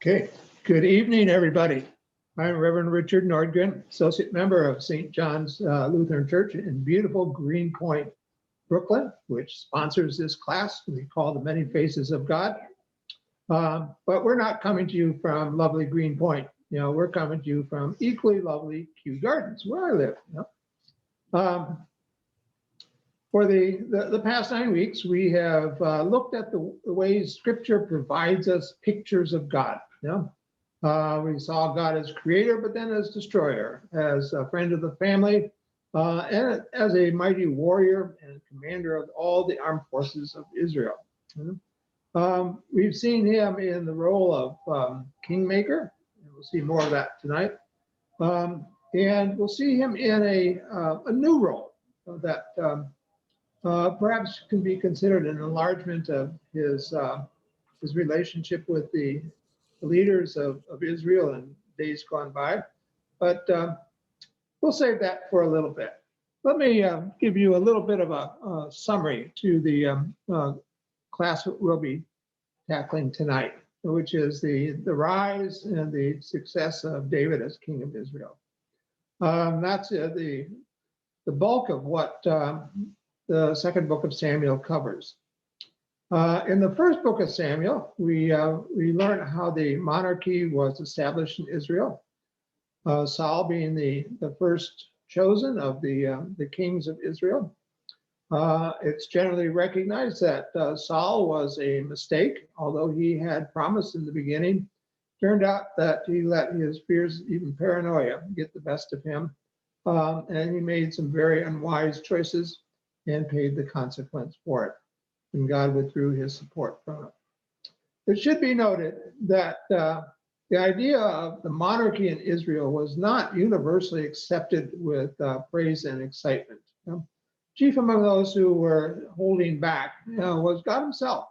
Okay, good evening, everybody. I'm Reverend Richard Nordgren, Associate Member of St. John's Lutheran Church in beautiful Greenpoint, Brooklyn, which sponsors this class we call The Many Faces of God. But we're not coming to you from lovely Greenpoint. We're coming to you from equally lovely Kew Gardens, where I live. For the past 9 weeks, we have looked at the ways Scripture provides us pictures of God. We saw God as creator, but then as destroyer, as a friend of the family, and as a mighty warrior and commander of all the armed forces of Israel. We've seen him in the role of kingmaker, and we'll see more of that tonight. And we'll see him in a new role that perhaps can be considered an enlargement of his relationship with the leaders of Israel in days gone by. But we'll save that for a little bit. Let me give you a little bit of a summary to the class that we'll be tackling tonight, which is the rise and the success of David as king of Israel. That's the bulk of what the second book of Samuel covers. In the first book of Samuel, we learn how the monarchy was established in Israel. Saul being the first chosen of the kings of Israel. It's generally recognized that Saul was a mistake, although he had promised in the beginning. Turned out that he let his fears, even paranoia, get the best of him, and he made some very unwise choices and paid the consequence for it. And God withdrew his support from it. It should be noted that the idea of the monarchy in Israel was not universally accepted with praise and excitement. Chief among those who were holding back was God himself.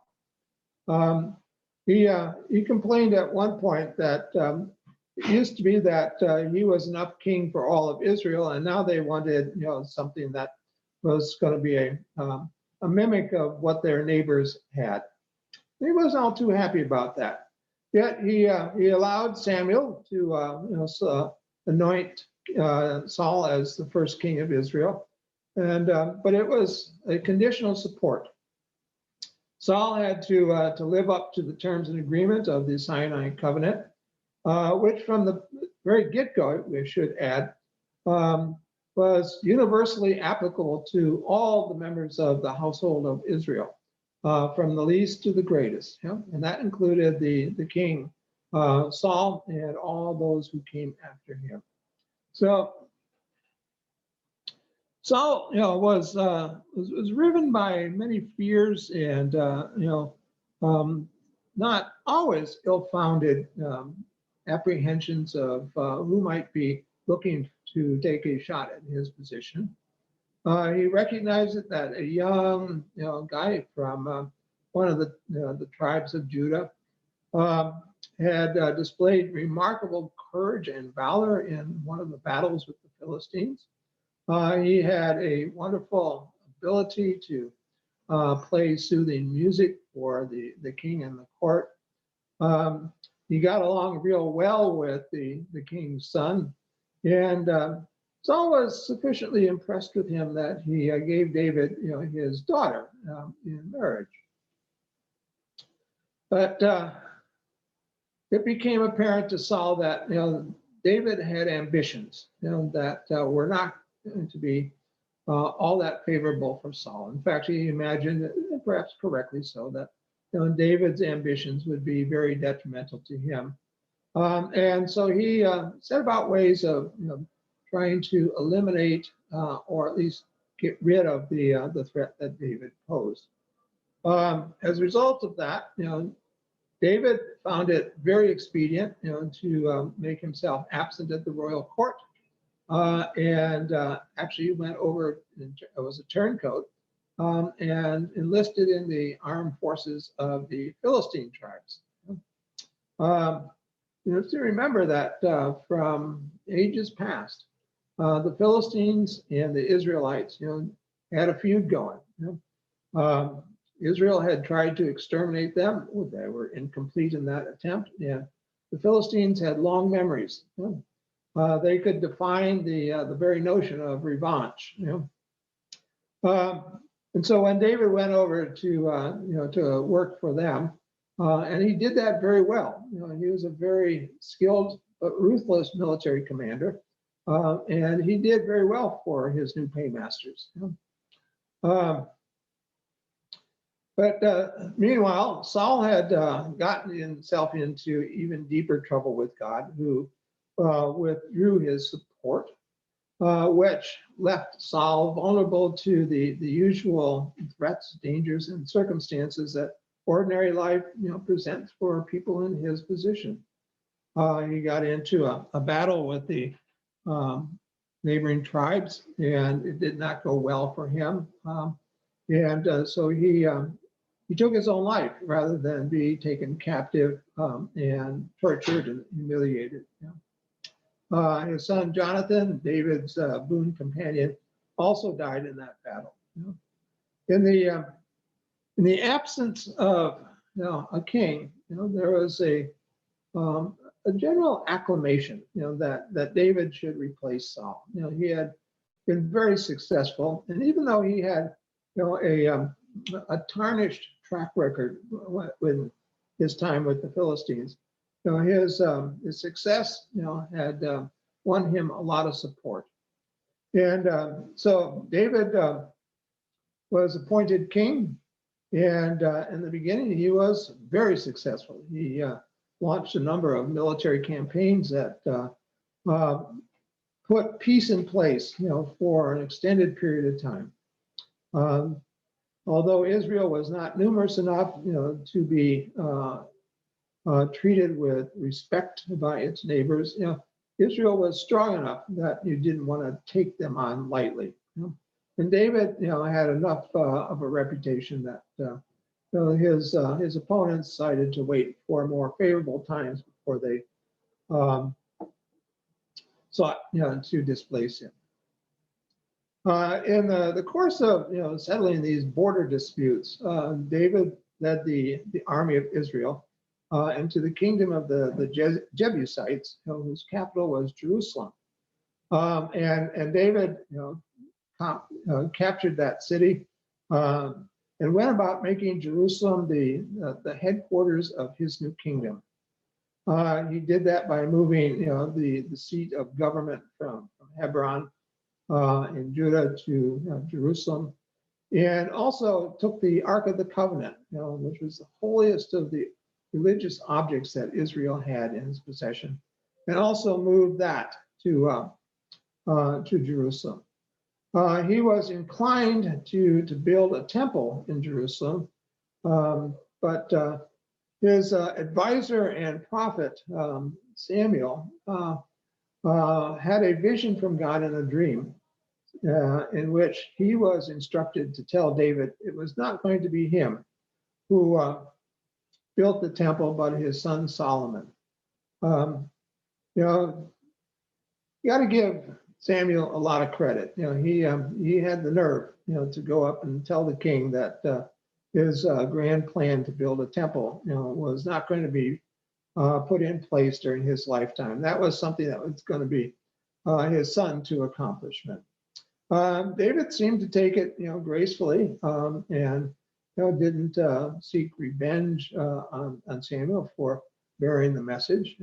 He complained at one point that it used to be that he was enough king for all of Israel, and now they wanted something that was going to be a mimic of what their neighbors had. He wasn't all too happy about that. Yet he allowed Samuel to anoint Saul as the first king of Israel, and but it was a conditional support. Saul had to live up to the terms and agreement of the Sinai covenant, which from the very get-go, we should add, was universally applicable to all the members of the household of Israel, from the least to the greatest. And that included the king, Saul, and all those who came after him. So Saul, was riven by many fears and, not always ill-founded apprehensions of who might be looking to take a shot at his position. He recognized that a young, guy from one of the tribes of Judah had displayed remarkable courage and valor in one of the battles with the Philistines. He had a wonderful ability to play soothing music for the king and the court. He got along real well with the king's son, and Saul was sufficiently impressed with him that he gave David, his daughter in marriage. But it became apparent to Saul that David had ambitions, that were not going to be all that favorable for Saul. In fact, he imagined, perhaps correctly so, that David's ambitions would be very detrimental to him. And so he set about ways of trying to eliminate or at least get rid of the threat that David posed. As a result of that, David found it very expedient to make himself absent at the royal court, and actually went over, it was a turncoat, and enlisted in the armed forces of the Philistine tribes. To remember that from ages past, the Philistines and the Israelites, had a feud going. Israel had tried to exterminate them. They were incomplete in that attempt. And the Philistines had long memories. They could define the very notion of revanche. And so when David went over to work for them, and he did that very well. He was a very skilled but ruthless military commander, and he did very well for his new paymasters. But meanwhile, Saul had gotten himself into even deeper trouble with God, who withdrew his support, which left Saul vulnerable to the usual threats, dangers, and circumstances that ordinary life presents for people in his position. He got into a battle with the neighboring tribes, and it did not go well for him. So he took his own life rather than be taken captive and tortured and humiliated. His son Jonathan, David's boon companion, also died in that battle. In the absence of a king, there was a general acclamation, that David should replace Saul. He had been very successful, and even though he had a tarnished track record with his time with the Philistines, his success had won him a lot of support. And so David was appointed king, and in the beginning he was very successful. He launched a number of military campaigns that put peace in place for an extended period of time. Although Israel was not numerous enough to be treated with respect by its neighbors, Israel was strong enough that you didn't want to take them on lightly. And David had enough of a reputation that his opponents decided to wait for more favorable times before they sought to displace him. In the course of settling these border disputes, David led the army of Israel into the kingdom of the Jebusites, whose capital was Jerusalem. And David captured that city and went about making Jerusalem the headquarters of his new kingdom. He did that by moving the seat of government from Hebron in Judah to Jerusalem, and also took the Ark of the Covenant, which was the holiest of the religious objects that Israel had in his possession, and also moved that to Jerusalem. He was inclined to build a temple in Jerusalem, but his advisor and prophet Samuel had a vision from God in a dream, in which he was instructed to tell David it was not going to be him who built the temple, but his son Solomon. You got to give Samuel a lot of credit. He had the nerve, to go up and tell the king that his grand plan to build a temple, was not going to be put in place during his lifetime. That was something that was going to be his son to accomplishment. David seemed to take it, gracefully, and didn't seek revenge on Samuel for bearing the message.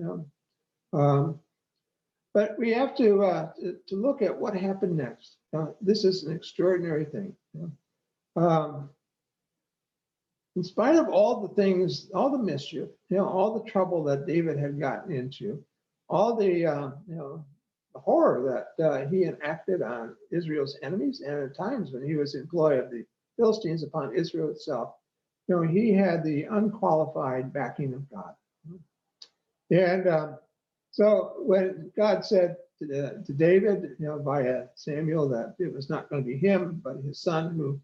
But we have to look at what happened next. This is an extraordinary thing. In spite of all the things, all the mischief, all the trouble that David had gotten into, all the the horror that he enacted on Israel's enemies, and at times when he was in employ of the Philistines upon Israel itself, he had the unqualified backing of God. And so when God said to David, via Samuel, that it was not going to be him, but his son who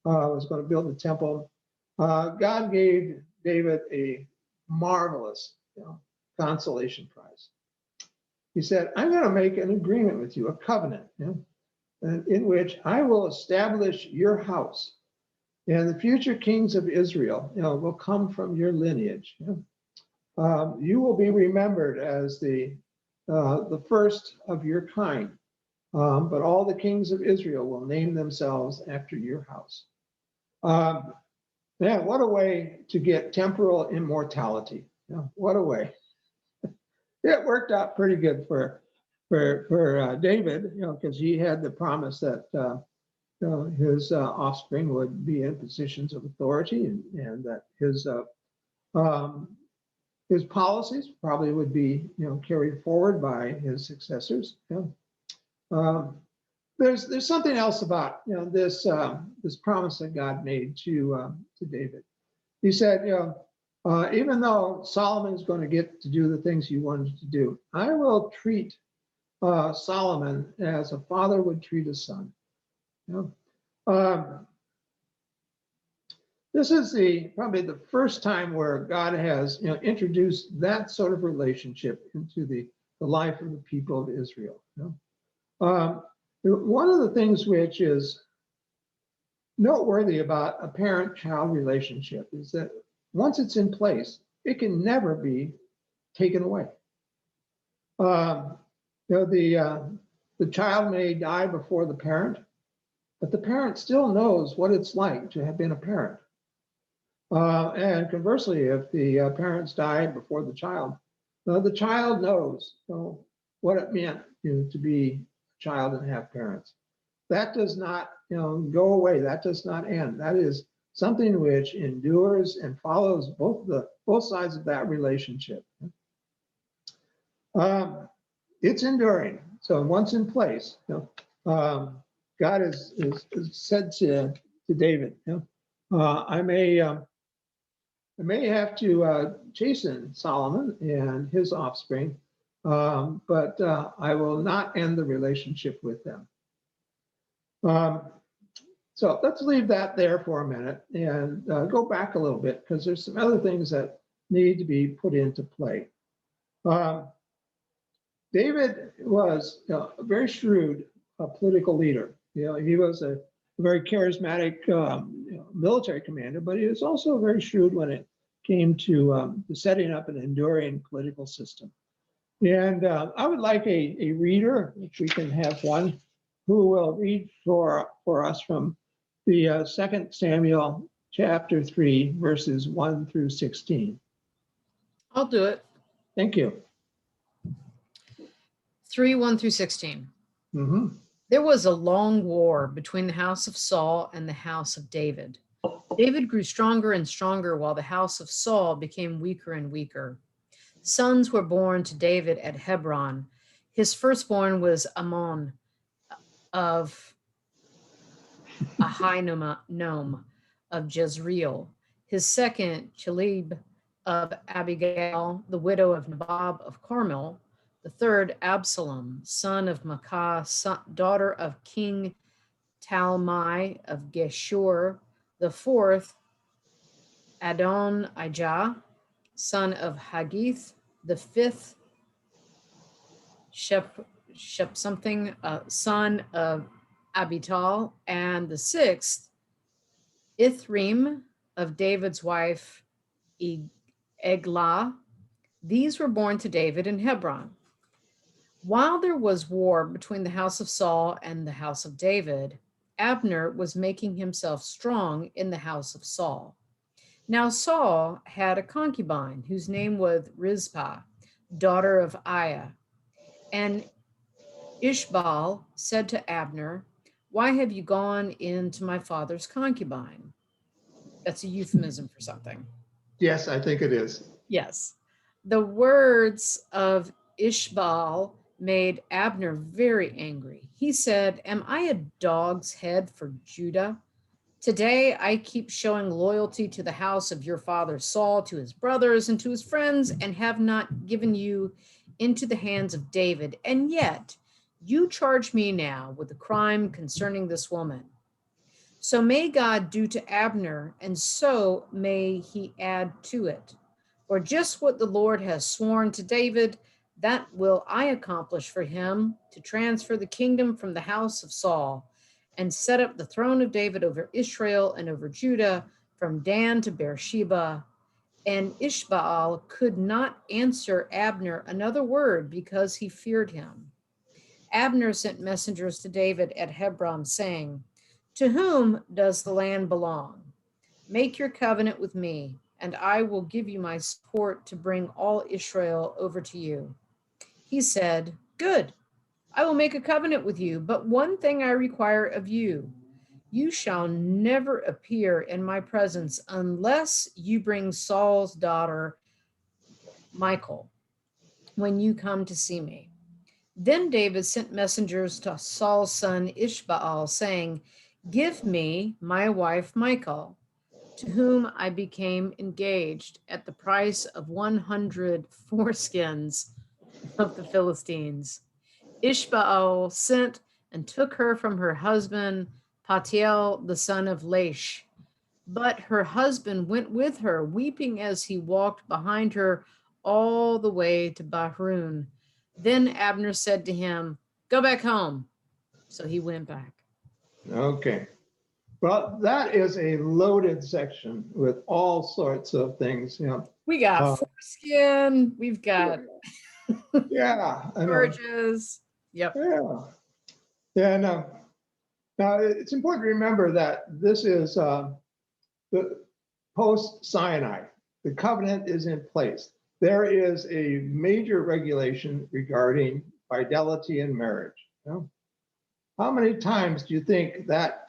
was going to build the temple, God gave David a marvelous consolation prize. He said, I'm going to make an agreement with you, a covenant, in which I will establish your house, and the future kings of Israel will come from your lineage. You will be remembered as the first of your kind, but all the kings of Israel will name themselves after your house. Man, what a way to get temporal immortality. What a way. It worked out pretty good for David, because he had the promise that his offspring would be in positions of authority, and that his policies probably would be carried forward by his successors. There's something else about this promise that God made to David. He said, even though Solomon's going to get to do the things he wanted to do, I will treat Solomon as a father would treat a son. This is probably the first time where God has introduced that sort of relationship into the life of the people of Israel. One of the things which is noteworthy about a parent-child relationship is that once it's in place, it can never be taken away. The child may die before the parent, but the parent still knows what it's like to have been a parent. And conversely, if the parents die before the child knows what it meant to be a child and have parents. That does not go away. That does not end. That is something which endures and follows both sides of that relationship. It's enduring. So once in place, God has said to David, I may have to chasten Solomon and his offspring, but I will not end the relationship with them. So let's leave that there for a minute and go back a little bit, because there's some other things that need to be put into play. David was a very shrewd political leader. He was a very charismatic military commander, but he was also very shrewd when it came to setting up an enduring political system. And I would like a reader, if we can have one, who will read for us from the 2 Samuel chapter 3, verses 1 through 16. I'll do it. Thank you. 3, 1 through 16. Mm-hmm. There was a long war between the house of Saul and the house of David. David grew stronger and stronger while the house of Saul became weaker and weaker. Sons were born to David at Hebron. His firstborn was Ammon of Ahinoam of Jezreel. His second, Chalib of Abigail, the widow of Nabab of Carmel. The third, Absalom, son of Maacah, daughter of King Talmai of Geshur. The fourth, Adonijah, son of Haggith. The fifth, son of Abital. And the sixth, Ithream of David's wife Eglah. These were born to David in Hebron. While there was war between the house of Saul and the house of David, Abner was making himself strong in the house of Saul. Now Saul had a concubine whose name was Rizpah, daughter of Aiah. And Ishbaal said to Abner, "Why have you gone into my father's concubine?" That's a euphemism for something. Yes, I think it is. Yes. The words of Ishbaal made Abner very angry. He said, "Am I a dog's head for Judah? Today I keep showing loyalty to the house of your father Saul, to his brothers and to his friends, and have not given you into the hands of David. And yet you charge me now with a crime concerning this woman. So may God do to Abner, and so may he add to it. For just what the Lord has sworn to David, that will I accomplish for him, to transfer the kingdom from the house of Saul and set up the throne of David over Israel and over Judah, from Dan to Beersheba, And Ishbaal could not answer Abner another word because he feared him. Abner sent messengers to David at Hebron, saying, "To whom does the land belong? Make your covenant with me, and I will give you my support to bring all Israel over to you." He said, "Good, I will make a covenant with you, but one thing I require of you. You shall never appear in my presence unless you bring Saul's daughter, Michal, when you come to see me." Then David sent messengers to Saul's son Ishbaal, saying, "Give me my wife Michal, to whom I became engaged at the price of 100 foreskins of the Philistines." Ishbaal sent and took her from her husband, Patiel, the son of Laish. But her husband went with her, weeping as he walked behind her all the way to Bahroon. Then Abner said to him, "Go back home." So he went back. Okay. Well, that is a loaded section with all sorts of things. We got Uh, foreskin, we've got yeah, I know. charges. Yep. Yeah, yeah, no. Now it's important to remember that this is the post Sinai. The covenant is in place. There is a major regulation regarding fidelity in marriage. How many times do you think that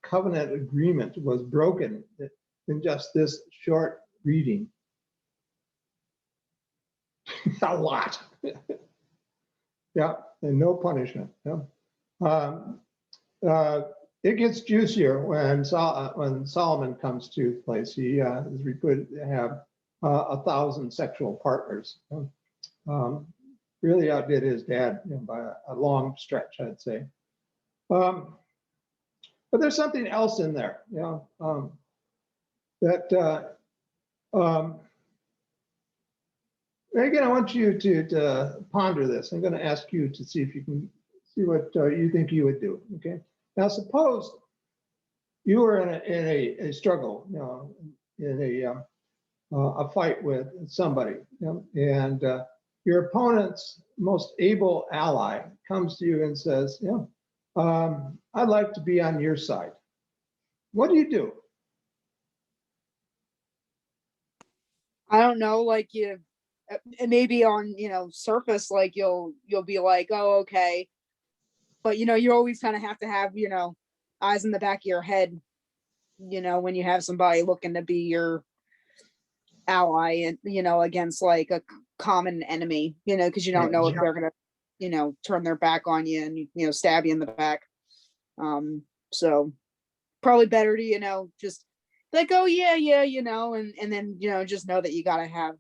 covenant agreement was broken in just this short reading? A lot. Yeah, and no punishment. Yeah. Um, it gets juicier when Solomon comes to place. He is reported to have 1,000 sexual partners. Really outdid his dad, by a long stretch, I'd say. But there's something else in there, that again, I want you to ponder this. I'm going to ask you to see if you can see what you think you would do. Okay. Now, suppose you were in a struggle, in a fight with somebody, and your opponent's most able ally comes to you and says, "I'd like to be on your side." What do you do? I don't know, like you maybe on, surface, like you'll be like, "Oh, okay." But you always kind of have to have, eyes in the back of your head, when you have somebody looking to be your ally and, against like a common enemy, because you don't know if they're gonna, turn their back on you and, stab you in the back. So probably better to, just like, "Oh yeah, yeah," and then, just know that you gotta have,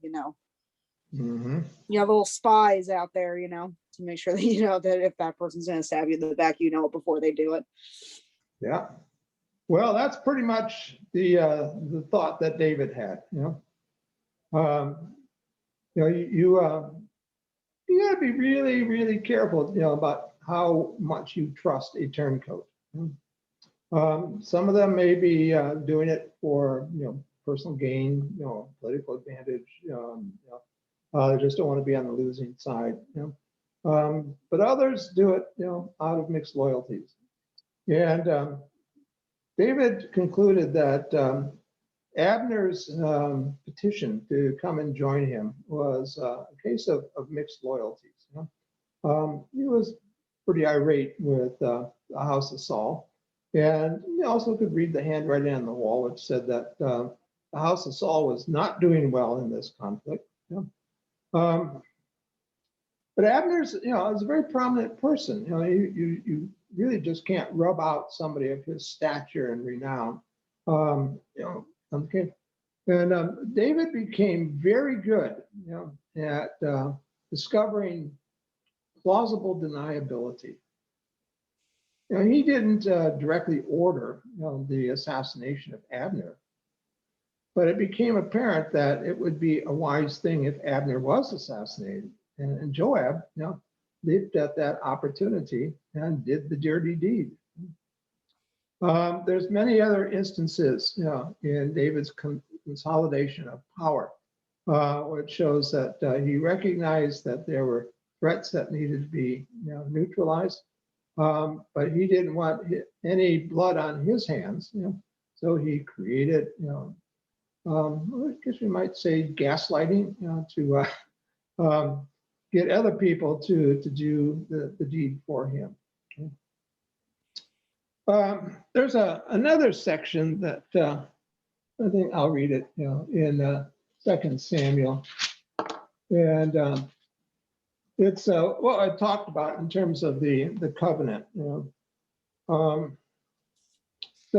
Mm-hmm. little spies out there, to make sure that that if that person's gonna stab you in the back, it before they do it. Yeah. Well, that's pretty much the thought that David had. You got to be really, really careful, about how much you trust a turncoat. Some of them may be doing it for, personal gain, political advantage. They just don't want to be on the losing side. But others do it, out of mixed loyalties. And David concluded that Abner's petition to come and join him was a case of mixed loyalties. He was pretty irate with the house of Saul, and he also could read the handwriting on the wall, which said that the house of Saul was not doing well in this conflict. But Abner's, is a very prominent person. You really just can't rub out somebody of his stature and renown. Okay. And David became very good, at discovering plausible deniability. He didn't directly order, the assassination of Abner, but it became apparent that it would be a wise thing if Abner was assassinated. And Joab, leaped at that opportunity and did the dirty deed. There's many other instances, in David's consolidation of power, which shows that he recognized that there were threats that needed to be, neutralized, but he didn't want any blood on his hands, so he created, I guess we might say gaslighting, to get other people to do the deed for him. There's another section that I think I'll read it, in 2 Samuel, and it's what I talked about in terms of the covenant. So I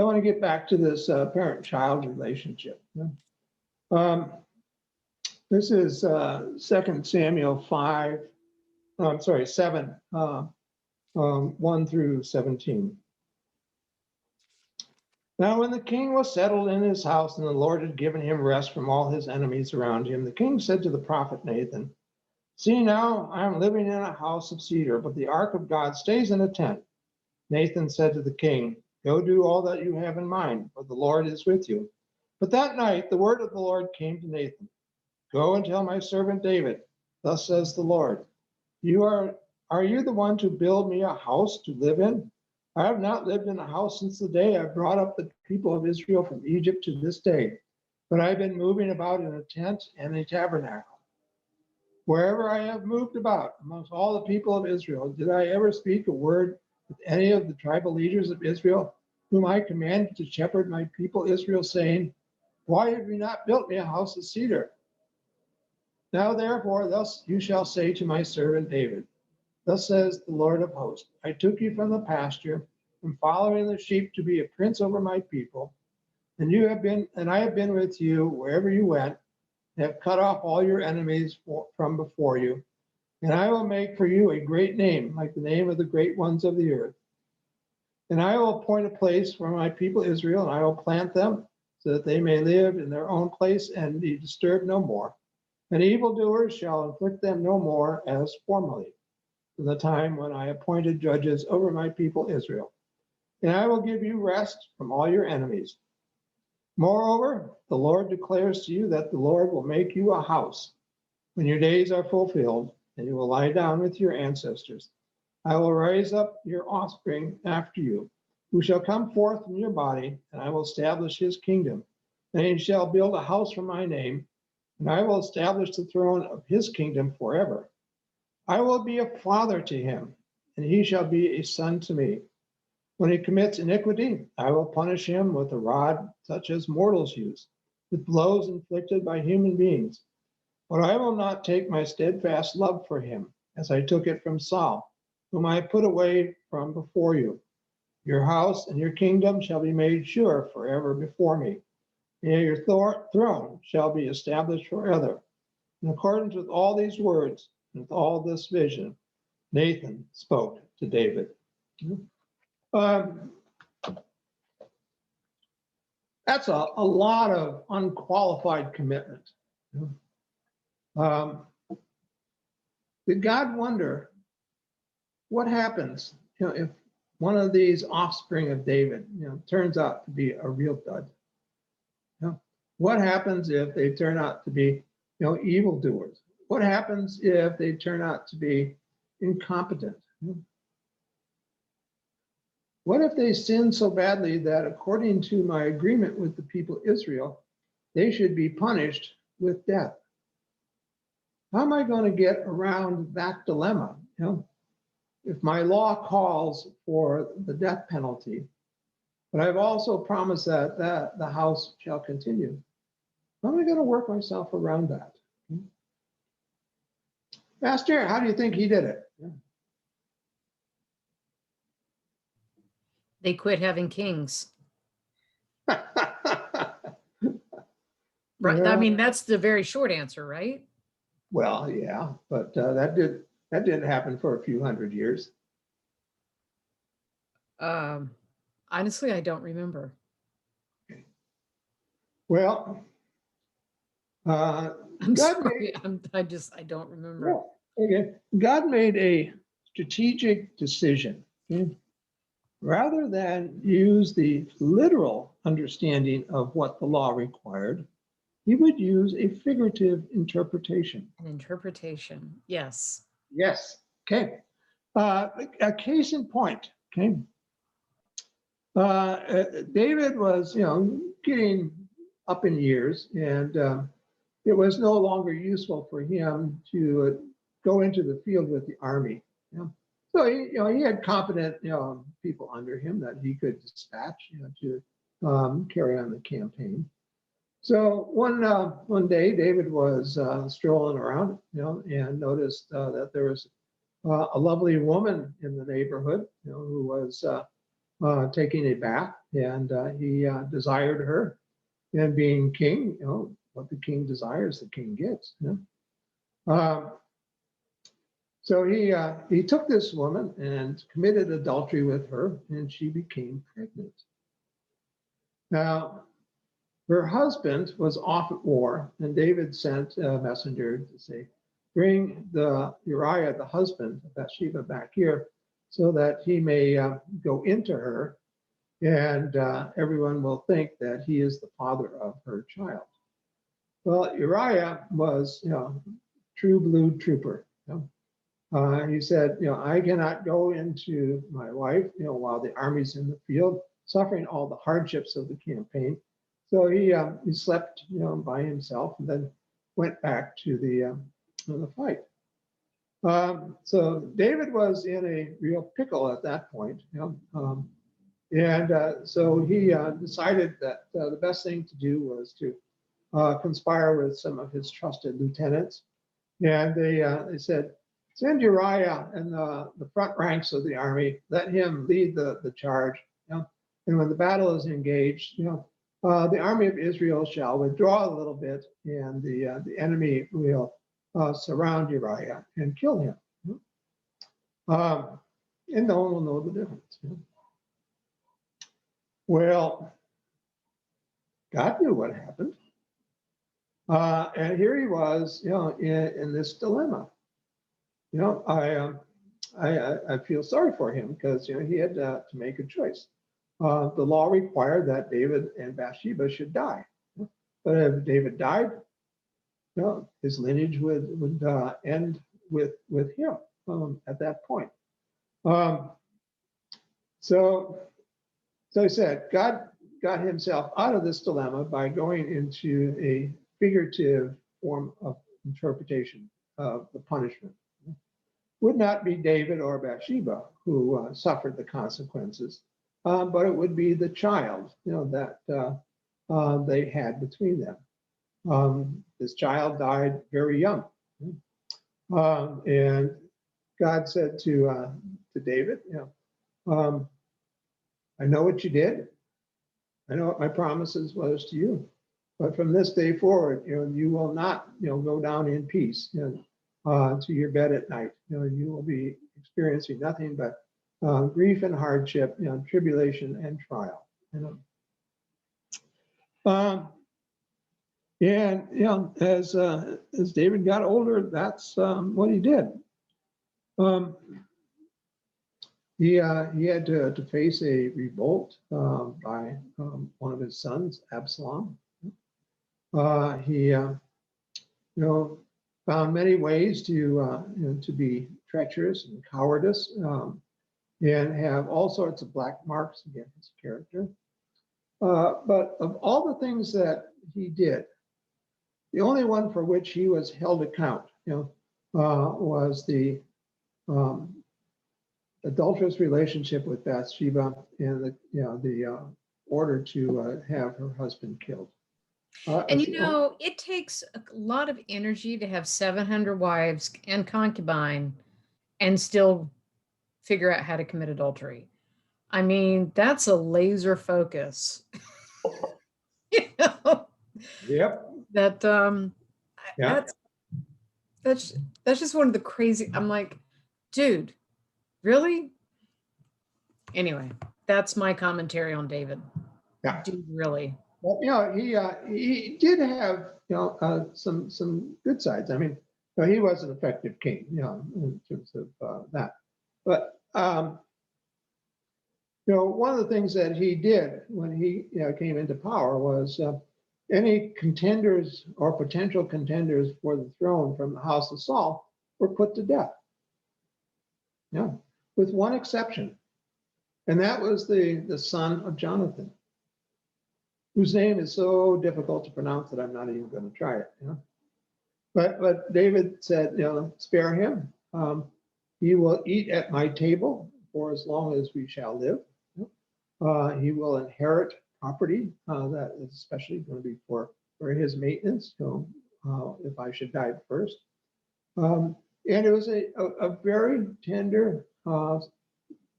want to get back to this parent-child relationship. This is 2 Samuel 7, 1 through 17. Now, when the king was settled in his house and the Lord had given him rest from all his enemies around him, the king said to the prophet Nathan, "See now, I am living in a house of cedar, but the ark of God stays in a tent." Nathan said to the king, "Go do all that you have in mind, for the Lord is with you." But that night the word of the Lord came to Nathan. "Go and tell my servant David, thus says the Lord, are you the one to build me a house to live in? I have not lived in a house since the day I brought up the people of Israel from Egypt to this day, but I've been moving about in a tent and a tabernacle. Wherever I have moved about amongst all the people of Israel, did I ever speak a word with any of the tribal leaders of Israel, whom I commanded to shepherd my people Israel, saying, why have you not built me a house of cedar? Now therefore, thus you shall say to my servant David, thus says the Lord of hosts, I took you from the pasture, from following the sheep to be a prince over my people, and I have been with you wherever you went, and have cut off all your enemies from before you. And I will make for you a great name, like the name of the great ones of the earth. And I will appoint a place for my people Israel, and I will plant them, so that they may live in their own place and be disturbed no more. And evildoers shall inflict them no more as formerly, from the time when I appointed judges over my people Israel. And I will give you rest from all your enemies. Moreover, the Lord declares to you that the Lord will make you a house when your days are fulfilled, and you will lie down with your ancestors. I will raise up your offspring after you, who shall come forth from your body, and I will establish his kingdom. And he shall build a house for my name, and I will establish the throne of his kingdom forever. I will be a father to him, and he shall be a son to me. When he commits iniquity, I will punish him with a rod such as mortals use, with blows inflicted by human beings. But I will not take my steadfast love for him, as I took it from Saul, whom I put away from before you. Your house and your kingdom shall be made sure forever before me, and your throne shall be established forever. In accordance with all these words, and with all this vision, Nathan spoke to David. That's a lot of unqualified commitment. Did God wonder what happens, if one of these offspring of David, turns out to be a real dud? What happens if they turn out to be, evildoers? What happens if they turn out to be incompetent? What if they sin so badly that, according to my agreement with the people Israel, they should be punished with death? How am I going to get around that dilemma? If my law calls for the death penalty, but I've also promised that the house shall continue, how am I going to work myself around that? Pastor, how do you think he did it? They quit having kings. Right. I mean, that's the very short answer, right? Well, yeah, but that didn't happen for a few hundred years. Honestly, I don't remember. Well, I'm sorry. I don't remember. Okay. God made a strategic decision. Rather than use the literal understanding of what the law required, he would use a figurative interpretation. An interpretation. Yes. Yes. Okay. A case in point. Okay. David was, getting up in years, and it was no longer useful for him to go into the field with the army. So he had competent, people under him that he could dispatch, to carry on the campaign. So one day, David was strolling around, and noticed that there was a lovely woman in the neighborhood, who was taking a bath, and he desired her. And being king, what the king desires, the king gets. So he took this woman and committed adultery with her, and she became pregnant. Now, her husband was off at war, and David sent a messenger to say, bring the Uriah, the husband of Bathsheba, back here so that he may go into her, and everyone will think that he is the father of her child. Well, Uriah was, true blue trooper. He said, I cannot go into my wife, while the army's in the field, suffering all the hardships of the campaign. So he slept, by himself, and then went back to the fight. So David was in a real pickle at that point. So he decided that the best thing to do was to conspire with some of his trusted lieutenants. And they said, send Uriah in the front ranks of the army, let him lead the charge. And when the battle is engaged, the army of Israel shall withdraw a little bit, and the enemy will surround Uriah and kill him. And no one will know the difference. Well, God knew what happened. And here he was, in this dilemma. I feel sorry for him because, he had to make a choice. The law required that David and Bathsheba should die. But if David died, his lineage would end with him at that point. So he said, God got himself out of this dilemma by going into a figurative form of interpretation of the punishment. Would not be David or Bathsheba who suffered the consequences, but it would be the child, that they had between them. This child died very young, and God said to David, I know what you did. I know what my promises was to you, but from this day forward, you will not, go down in peace, to your bed at night. You will be experiencing nothing but grief and hardship, tribulation and trial. And as David got older, that's what he did. He had to face a revolt by one of his sons, Absalom. He found many ways to be treacherous and cowardice, and have all sorts of black marks against his character. But of all the things that he did, the only one for which he was held account, was the adulterous relationship with Bathsheba and the order to have her husband killed. And it takes a lot of energy to have 700 wives and concubine and still figure out how to commit adultery. I mean, that's a laser focus. Yep. That's just one of the crazy. I'm like, dude, really? Anyway, that's my commentary on David. Yeah. Dude, really. Well, he did have some good sides. I mean, he was an effective king, in terms of that. But one of the things that he did when he came into power was any contenders or potential contenders for the throne from the house of Saul were put to death. Yeah, with one exception. And that was the son of Jonathan, whose name is so difficult to pronounce that I'm not even going to try it. You know? But David said, you know, spare him. He will eat at my table for as long as we shall live. He will inherit property that is especially going to be for his maintenance, so, if I should die first. And it was a very tender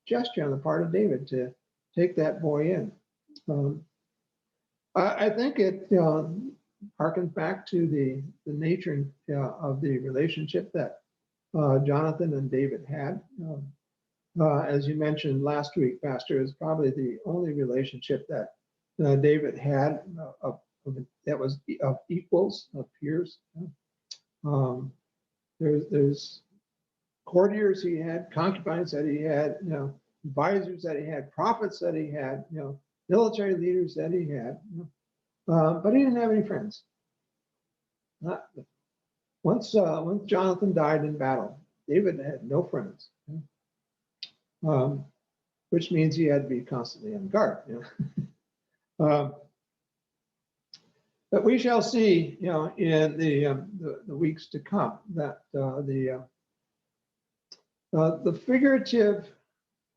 gesture on the part of David to take that boy in. I think it harkens back to the nature of the relationship that Jonathan and David had. As you mentioned last week, Pastor, is probably the only relationship that David had that was of equals, of peers. There's courtiers he had, concubines that he had, you know, advisors that he had, prophets that he had, you know, military leaders that he had, you know, but he didn't have any friends. Once Jonathan died in battle, David had no friends, which means he had to be constantly on guard. You know? But we shall see, you know, in the weeks to come that the figurative,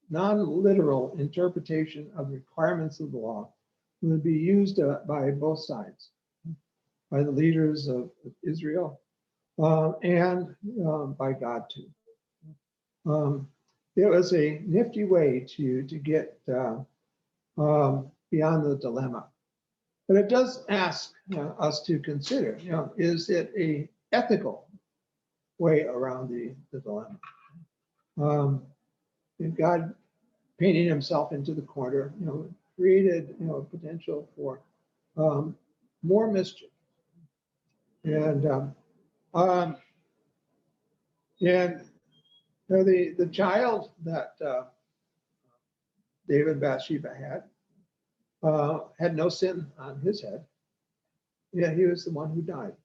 non-literal interpretation of requirements of the law will be used by both sides, by the leaders of Israel and by God too. It was a nifty way to get beyond the dilemma. But it does ask us to consider, you know, is it a ethical way around the dilemma? God painting himself into the corner, you know, created, you know, potential for more mischief. And you know, the child that David and Bathsheba had no sin on his head. Yeah, he was the one who died.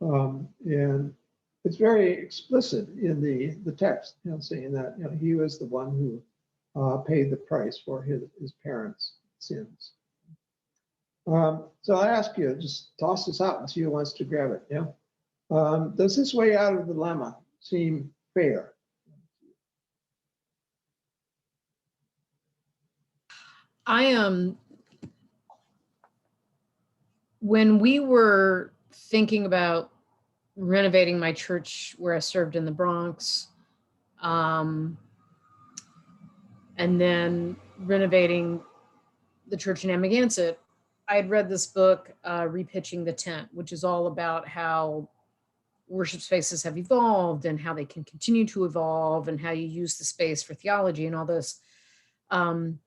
And it's very explicit in the text, you know, saying that, you know, he was the one who paid the price for his parents' sins. So I ask you, just toss this out and see who wants to grab it. Yeah. Does this way out of the dilemma seem fair? When we were thinking about renovating my church where I served in the Bronx, and then renovating the church in Amagansett, I had read this book, Repitching the Tent, which is all about how worship spaces have evolved and how they can continue to evolve and how you use the space for theology and all this. And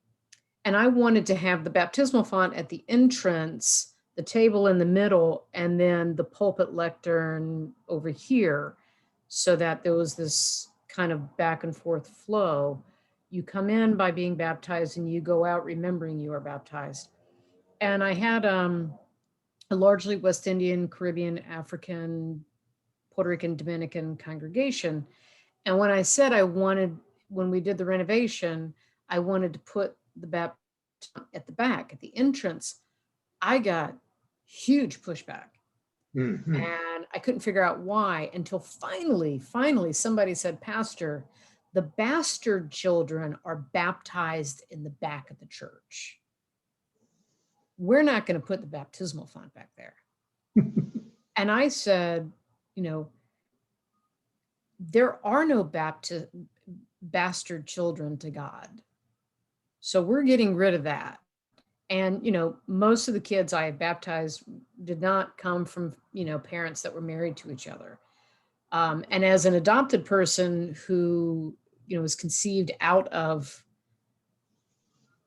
I wanted to have the baptismal font at the entrance, the table in the middle, and then the pulpit lectern over here, so that there was this kind of back and forth flow. You come in by being baptized and you go out remembering you are baptized. And I had a largely West Indian, Caribbean, African, Puerto Rican, Dominican congregation. And when I said when we did the renovation, I wanted to put the baptism at the back, at the entrance, I got huge pushback. Mm-hmm. And I couldn't figure out why until finally somebody said, Pastor, the bastard children are baptized in the back of the church. We're not going to put the baptismal font back there. And I said, you know, there are no bastard children to God. So we're getting rid of that. And, you know, most of the kids I had baptized did not come from, you know, parents that were married to each other. And as an adopted person who, you know, was conceived out of,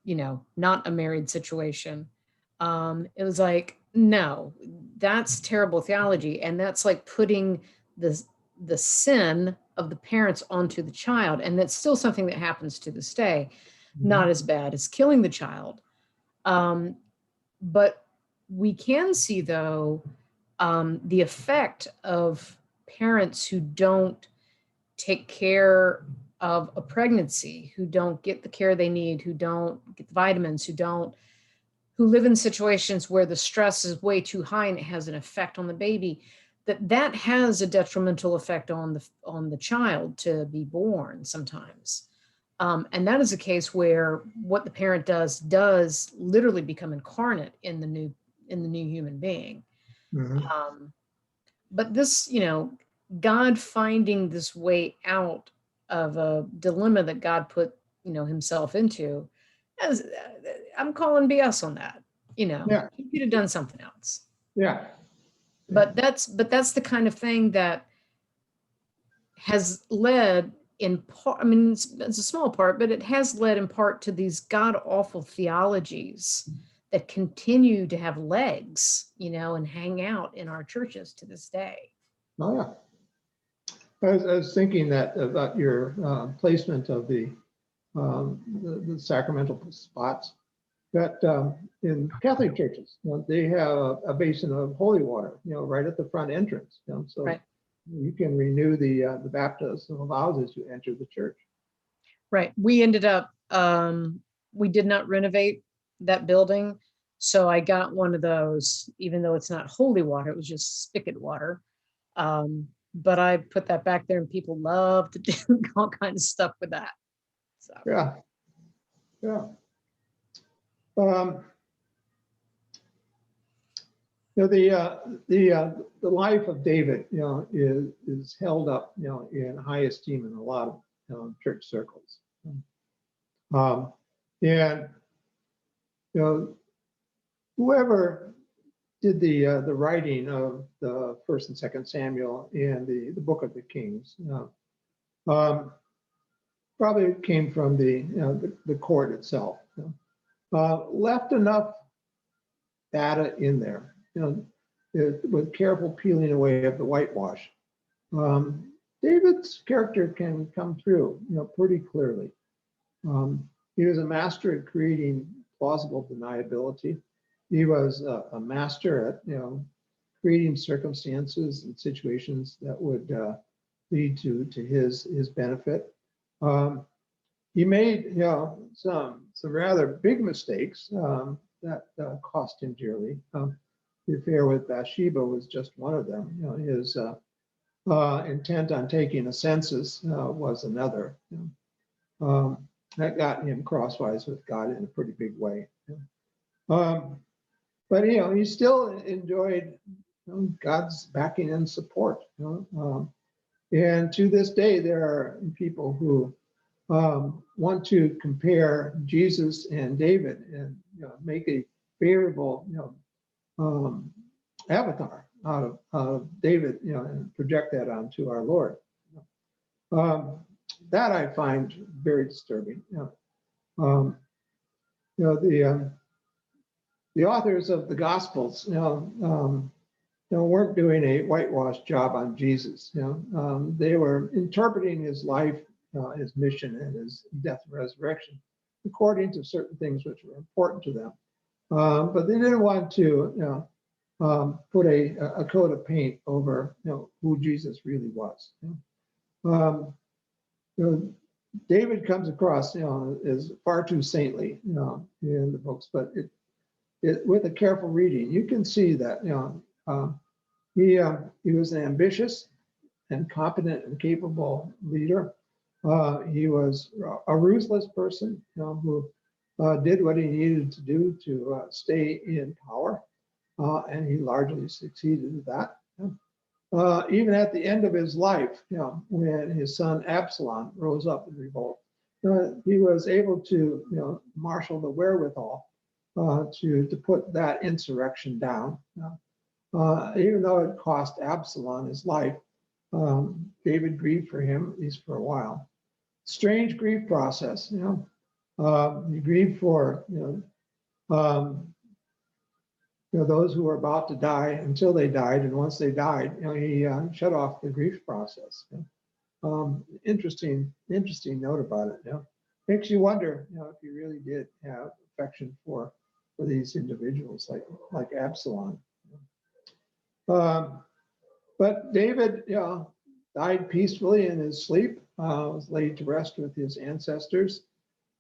you know, not a married situation, it was like, no, that's terrible theology. And that's like putting the sin of the parents onto the child. And that's still something that happens to this day. Not as bad as killing the child. But We can see, though, the effect of parents who don't take care of a pregnancy, who don't get the care they need, who don't get the vitamins, who live in situations where the stress is way too high and it has an effect on the baby, that has a detrimental effect on the child to be born sometimes. And that is a case where what the parent does literally become incarnate in the new human being. Mhm. But this, God finding this way out of a dilemma that God put, himself into, as I'm calling BS on that. Yeah, He could have done something else. yeah, But that's the kind of thing that has led in part, I mean, it's a small part, but it has led in part to these god awful theologies that continue to have legs, and hang out in our churches to this day. oh yeah. I was thinking that about your placement of the sacramental spots. That in Catholic churches, they have a basin of holy water, right at the front entrance, so Right. you can renew the baptismal vows as you enter the church. Right. We ended up, we did not renovate that building. So I got one of those, even though it's not holy water, it was just spigot water. But I put that back there and people love to do all kinds of stuff with that. So, Yeah, yeah. Um, the life of David, is held up, in high esteem in a lot of church circles. Um, and whoever did the writing of the First and Second Samuel and the Book of the Kings, probably came from the court itself. Left enough data in there, with careful peeling away of the whitewash. David's character can come through, pretty clearly. He was a master at creating plausible deniability. He was a master at, creating circumstances and situations that would lead to his benefit. He made, some rather big mistakes that cost him dearly. The affair with Bathsheba was just one of them. His intent on taking a census was another. That got him crosswise with God in a pretty big way. But he still enjoyed God's backing and support. And to this day, there are people who want to compare Jesus and David and make a favorable avatar out of David, and project that onto our Lord. That I find very disturbing. Um, the authors of the Gospels, weren't doing a whitewashed job on Jesus. They were interpreting his life, his mission, and his death and resurrection according to certain things which were important to them. But they didn't want to, put a coat of paint over, who Jesus really was. David comes across, as far too saintly, in the books, but with a careful reading, you can see that, he was an ambitious and competent and capable leader. He was a ruthless person, who did what he needed to do to stay in power, and he largely succeeded at that. Even at the end of his life, when his son Absalom rose up in revolt, he was able to, marshal the wherewithal to put that insurrection down. Even though it cost Absalom his life, David grieved for him, at least for a while. Strange grief process, he grieved for, those who were about to die until they died, and once they died, he shut off the grief process. Interesting note about it. Makes you wonder, if he really did have affection for for these individuals like Absalom. But David, died peacefully in his sleep, was laid to rest with his ancestors.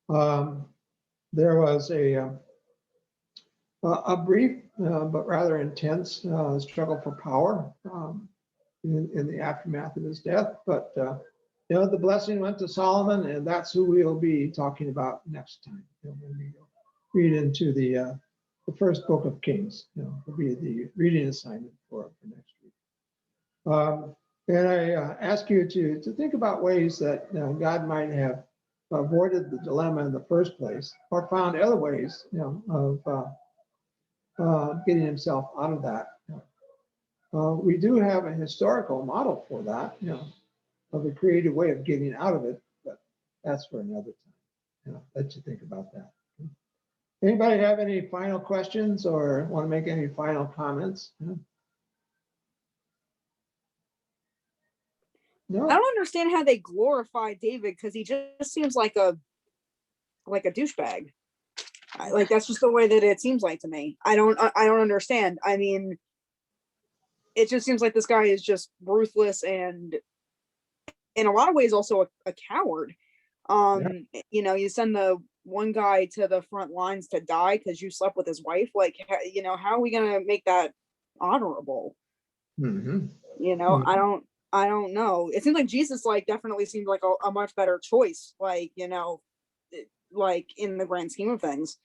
There was a brief but rather intense struggle for power in the aftermath of his death. But the blessing went to Solomon, and that's who we'll be talking about next time. When we read into the first book of Kings, will be the reading assignment for next week. And I ask you to think about ways that God might have avoided the dilemma in the first place, or found other ways, of getting himself out of that. We do have a historical model for that, of a creative way of getting out of it, but that's for another time. Let you think about that. Anybody have any final questions or want to make any final comments? No. I don't understand how they glorify David, because he just seems like a douchebag. Like, that's just the way that it seems like to me. I don't understand. I mean, it just seems like this guy is just ruthless and in a lot of ways also a coward. You send the one guy to the front lines to die because you slept with his wife. Like, how are we gonna make that honorable? Mm-hmm. Mm-hmm. I don't know. It seems like Jesus definitely seemed like a much better choice, like in the grand scheme of things.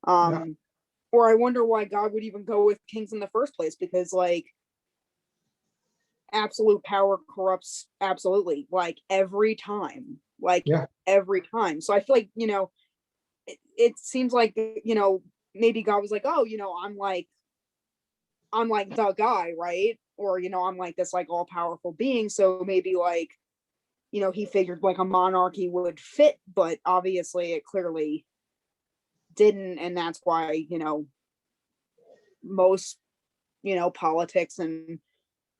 Or I wonder why God would even go with kings in the first place, because absolute power corrupts absolutely, every time. Every time. So I feel like, it seems like, maybe God was like, oh, I'm like the guy, right? Or, I'm like this all powerful being. So maybe he figured a monarchy would fit, but obviously it clearly didn't. And that's why, most, politics and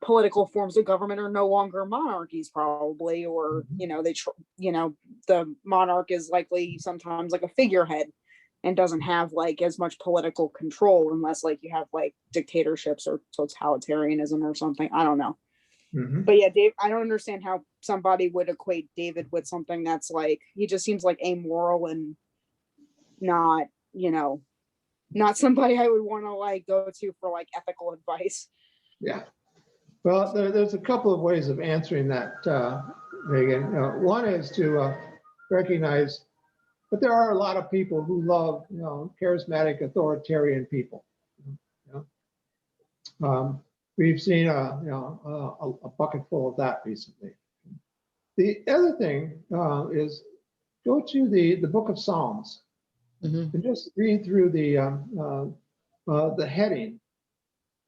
political forms of government are no longer monarchies, probably, or, the monarch is likely sometimes a figurehead and doesn't have as much political control, unless you have dictatorships or totalitarianism or something. I don't know. Mm-hmm. But yeah, Dave, I don't understand how somebody would equate David with something that's he just seems amoral and not, not somebody I would want to go to for ethical advice. Yeah. Well, there's a couple of ways of answering that, Megan. One is to recognize that there are a lot of people who love, charismatic authoritarian people. We've seen a bucket full of that recently. The other thing is go to the book of Psalms, Mm-hmm. and just read through the heading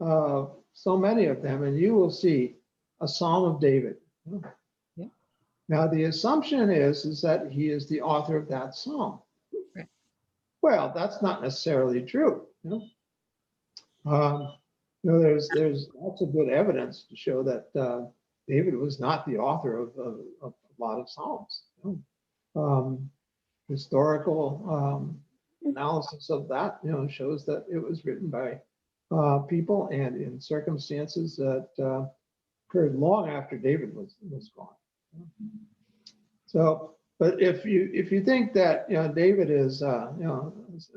of so many of them, and you will see a Psalm of David. Yeah. Now, the assumption is that he is the author of that psalm. Right. Well, that's not necessarily true. There's lots of good evidence to show that David was not the author of a lot of psalms. Historical analysis of that, shows that it was written by people and in circumstances that occurred long after David was gone. So, but if you think that David is a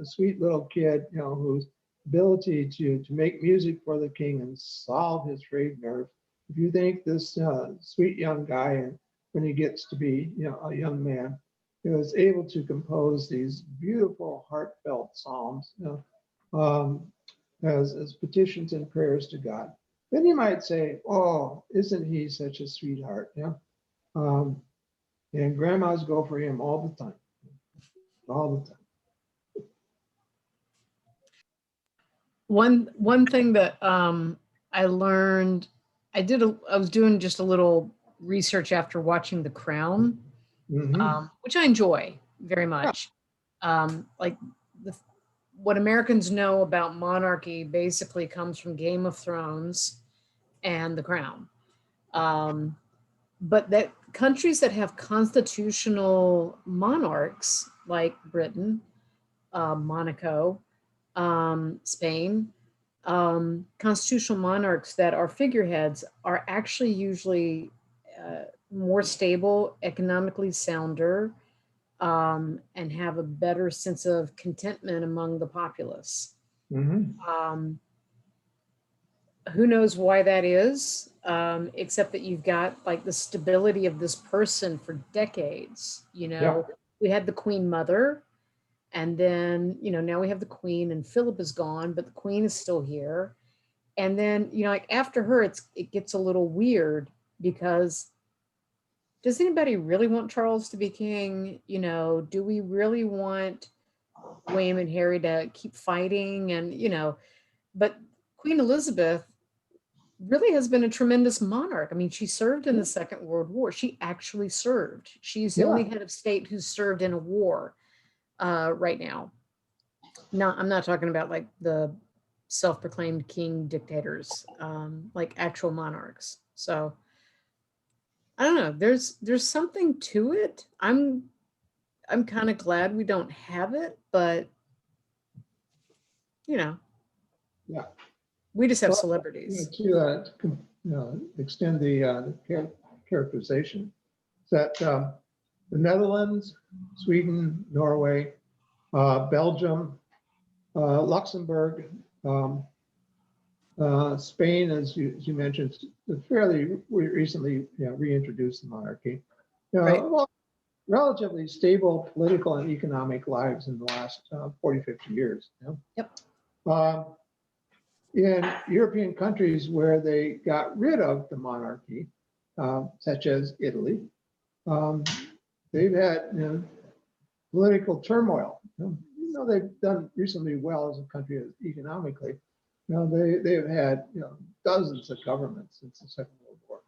sweet little kid, whose ability to make music for the king and solve his frayed nerve, if you think this sweet young guy, and when he gets to be a young man, is able to compose these beautiful heartfelt psalms, as petitions and prayers to God, then you might say, oh, isn't he such a sweetheart? And grandmas go for him all the time. One thing that I learned, I was doing just a little research after watching The Crown, Mm-hmm. which I enjoy very much. What Americans know about monarchy basically comes from Game of Thrones and The Crown. But that countries that have constitutional monarchs, like Britain, Monaco, Spain. Constitutional monarchs that are figureheads are actually usually more stable, economically sounder, and have a better sense of contentment among the populace. Mhm. Who knows why that is, except that you've got like the stability of this person for decades. Yeah. We had the Queen Mother, and then, now we have the Queen, and Philip is gone, but the Queen is still here. And then, like after her, it gets a little weird because does anybody really want Charles to be king? Do we really want William and Harry to keep fighting? And, but Queen Elizabeth really has been a tremendous monarch. I mean, she served in the Second World War. She actually served. She's the Yeah. only head of state who's served in a war right now. No, I'm not talking about like the self-proclaimed king dictators, like actual monarchs. So I don't know. There's something to it. I'm kind of glad we don't have it, but you know, Yeah. we just have Well, celebrities. to extend the characterization, that the Netherlands, Sweden, Norway, Belgium, Luxembourg, Spain, as you mentioned, fairly recently reintroduced the monarchy. Right. Well, relatively stable political and economic lives in the last 40, 50 years. Yep. In European countries where they got rid of the monarchy, such as Italy, they've had political turmoil. They've done reasonably well as a country economically. They've had dozens of governments since the Second World War.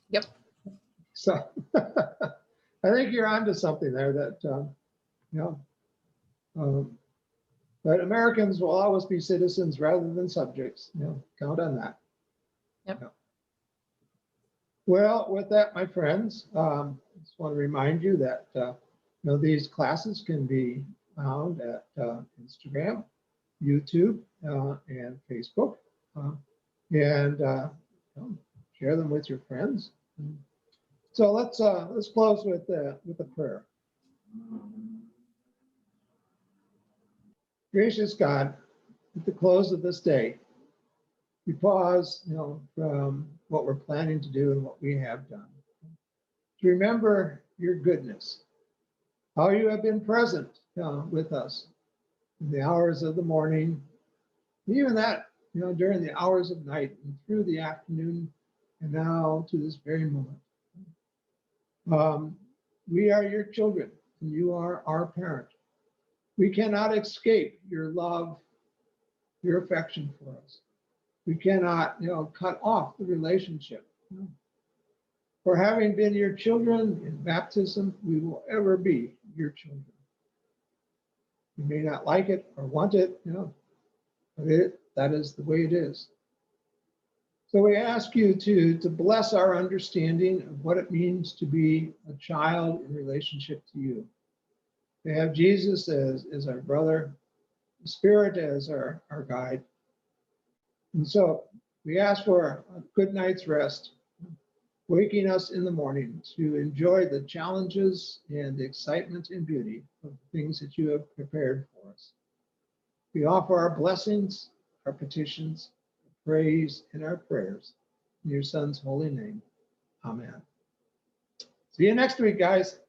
Yep. So I think you're onto something there. That but Americans will always be citizens rather than subjects. Count on that. Yep. Well, with that, my friends, I just want to remind you that these classes can be found at Instagram, YouTube, and Facebook, and share them with your friends. So let's close with a prayer. Gracious God, at the close of this day, we pause, from what we're planning to do and what we have done, to remember your goodness, how you have been present with us in the hours of the morning, even that, during the hours of night and through the afternoon, and now to this very moment. We are your children, and you are our parent. We cannot escape your love, your affection for us. We cannot, cut off the relationship. For having been your children in baptism, we will ever be your children. You may not like it or want it, but that is the way it is. So we ask you to bless our understanding of what it means to be a child in relationship to you. To have Jesus as our brother, the Spirit as our guide. And so we ask for a good night's rest, waking us in the morning to enjoy the challenges and the excitement and beauty of the things that you have prepared for us. We offer our blessings, our petitions, our praise, and our prayers in your Son's holy name. Amen. See you next week, guys.